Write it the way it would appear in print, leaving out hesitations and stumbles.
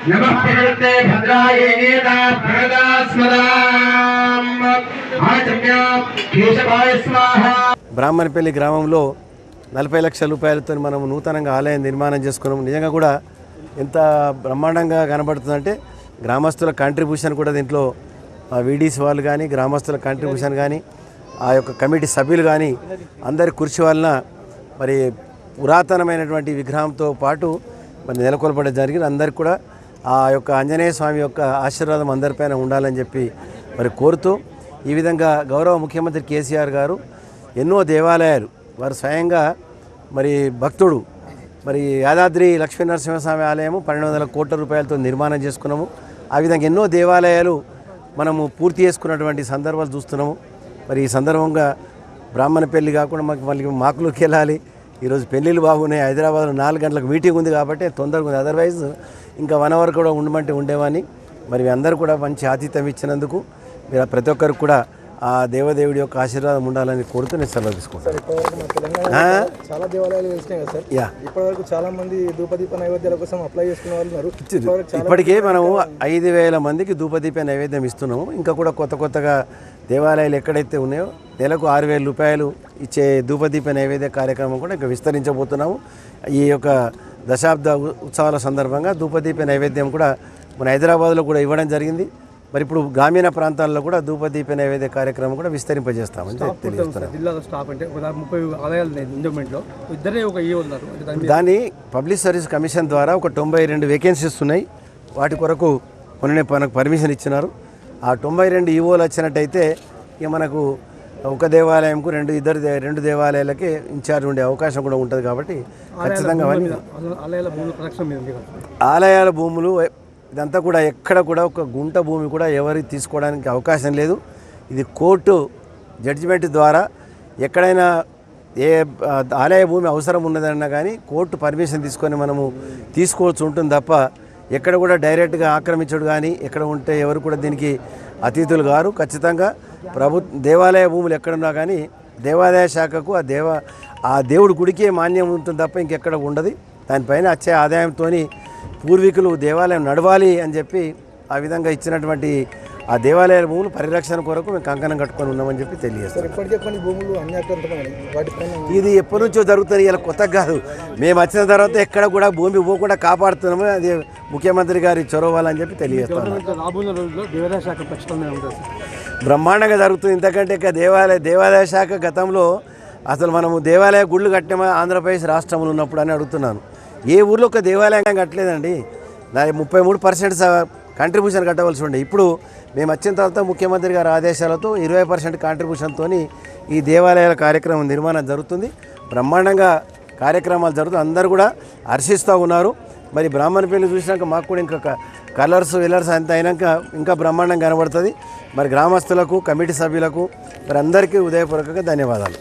नमः प्रकृते भद्राय नेता प्रदास्मदाम् आचम्या केशवाय स्वाहा। బ్రాహ్మణపల్లి గ్రామంలో 40 లక్షల రూపాయలతో మనం నూతనంగా ఆలయం నిర్మాణం చేసుకున్నాం. నిజంగా కూడా ఎంత బ్రహ్మాండంగా కనబడుతుందంటే గ్రామస్తుల కాంట్రిబ్యూషన్ కూడా దీంట్లో వీడీసీ వాళ్ళు కానీ గ్రామస్తుల కాంట్రిబ్యూషన్ కానీ ఆ యొక్క కమిటీ సభ్యులు కానీ అందరి కృషి వలన మరి పురాతనమైనటువంటి విగ్రహంతో పాటు మరి నెలకొల్పడం జరిగింది. అందరికి కూడా ఆ యొక్క ఆంజనేయ స్వామి యొక్క ఆశీర్వాదం అందరిపైన ఉండాలని చెప్పి మరి కోరుతూ ఈ విధంగా గౌరవ ముఖ్యమంత్రి కేసీఆర్ గారు ఎన్నో దేవాలయాలు వారు స్వయంగా మరి భక్తుడు మరి యాదాద్రి లక్ష్మీనరసింహస్వామి ఆలయము 1200 కోట్ల రూపాయలతో నిర్మాణం చేసుకున్నాము. ఆ విధంగా ఎన్నో దేవాలయాలు మనము పూర్తి చేసుకున్నటువంటి సందర్భాలు చూస్తున్నాము. మరి ఈ సందర్భంగా బ్రాహ్మణపల్లి కాకుండా మళ్ళీ మాకులోకి వెళ్ళాలి. ఈరోజు పెళ్ళిళ్ళు బాగున్నాయి. హైదరాబాద్లో 4 గంటలకు మీటింగ్ ఉంది కాబట్టి తొందరగా ఉంది. అదర్వైజ్ ఇంకా 1 అవర్ కూడా ఉండమంటే ఉండేవాని. మరి అందరూ కూడా మంచి ఆతిథ్యం ఇచ్చినందుకు మీరు ప్రతి ఒక్కరికి కూడా ఆ దేవదేవుడి యొక్క ఆశీర్వాదం ఉండాలని కోరుతూ నేను సెలవు తీసుకుంటాను. చాలా దేవాలయాలు వెళ్తున్నాయి కదా సార్. ఇప్పటివరకు చాలా మంది ధూపదీప నైవేద్యాల కోసం అప్లై చేసుకున్న వాళ్ళు ఉన్నారు. ఇప్పటికే మనము 5000 మందికి ధూపదీప నైవేద్యం ఇస్తున్నాము. ఇంకా కూడా కొత్తగా దేవాలయాలు ఎక్కడైతే ఉన్నాయో నెలకు 6000 రూపాయలు ఇచ్చే ధూపదీప నైవేద్య కార్యక్రమం కూడా ఇంకా విస్తరించబోతున్నాము. ఈ యొక్క దశాబ్ద ఉత్సవాల సందర్భంగా ధూపదీప నైవేద్యం కూడా మన హైదరాబాద్లో కూడా ఇవ్వడం జరిగింది. మరి ఇప్పుడు గ్రామీణ ప్రాంతాల్లో కూడా ధూపదీప నైవేద్య కార్యక్రమం కూడా విస్తరింపజేస్తామని తెలియజేస్తున్నాను. దాని పబ్లిక్ సర్వీస్ కమిషన్ ద్వారా ఒక 92 వేకెన్సీస్ ఉన్నాయి. వాటి కొరకు మొన్ననే మనకు పర్మిషన్ ఇచ్చినారు. ఆ 92 ఈవోలు వచ్చినట్టయితే ఇక మనకు ఒక దేవాలయంకు 2 దేవాలయాలకి ఇన్ఛార్జ్ ఉండే అవకాశం కూడా ఉంటుంది. కాబట్టి ఖచ్చితంగా ఆలయాల భూములు ఇదంతా కూడా ఎక్కడ కూడా ఒక గుంట భూమి కూడా ఎవరికి తీసుకోవడానికి అవకాశం లేదు. ఇది కోర్టు జడ్జిమెంట్ ద్వారా ఎక్కడైనా ఏ ఆలయ భూమి అవసరం ఉన్నదన్నా కానీ కోర్టు పర్మిషన్ తీసుకొని మనము తీసుకోవచ్చు ఉంటుంది తప్ప ఎక్కడ కూడా డైరెక్ట్గా ఆక్రమించడు కానీ ఎక్కడ ఉంటే ఎవరు కూడా దీనికి అతిథులు గారు. ఖచ్చితంగా దేవాలయ భూములు ఎక్కడున్నా కానీ దేవాదాయ శాఖకు ఆ దేవుడి గుడికే మాన్యం ఉంటుంది తప్ప ఇంకెక్కడ ఉండదు. దానిపైన వచ్చే ఆదాయంతో పూర్వీకులు దేవాలయం నడవాలి అని చెప్పి ఆ విధంగా ఇచ్చినటువంటి ఆ దేవాలయాల భూములు పరిరక్షణ కొరకు మేము కంకణం కట్టుకొని ఉన్నామని చెప్పి తెలియజేస్తాం. ఇది ఎప్పటి నుంచో జరుగుతుంది, ఇలా కొత్తగా కాదు. మేము వచ్చిన తర్వాత ఎక్కడ కూడా భూమి పోకుండా కాపాడుతున్నాము. అది ముఖ్యమంత్రి గారి చొరవాలని చెప్పి తెలియజేస్తాం. బ్రహ్మాండంగా జరుగుతుంది. ఇంతకంటే ఇక దేవాదాయ శాఖ గతంలో అసలు మనము దేవాలయ గుళ్ళు కట్టామా ఆంధ్రప్రదేశ్ రాష్ట్రంలో ఉన్నప్పుడు అని అడుగుతున్నాను. ఏ ఊర్లో ఒక దేవాలయం కట్టలేదండి. 33% కాంట్రిబ్యూషన్ కట్టవలసి ఉండే. ఇప్పుడు మేము వచ్చిన తర్వాత ముఖ్యమంత్రి గారి ఆదేశాలతో 20% కాంట్రిబ్యూషన్తో ఈ దేవాలయాల కార్యక్రమం నిర్మాణం జరుగుతుంది. బ్రహ్మాండంగా కార్యక్రమాలు జరుగుతుంది. అందరూ కూడా హర్షిస్తూ ఉన్నారు. మరి బ్రాహ్మణపల్లి చూసినాక మాకు కూడా ఇంకా కలర్స్ అంత అయినాక ఇంకా బ్రహ్మాండంగా కనబడుతుంది. మరి గ్రామస్తులకు కమిటీ సభ్యులకు మరి అందరికీ ఉదయపూర్వకంగా ధన్యవాదాలు.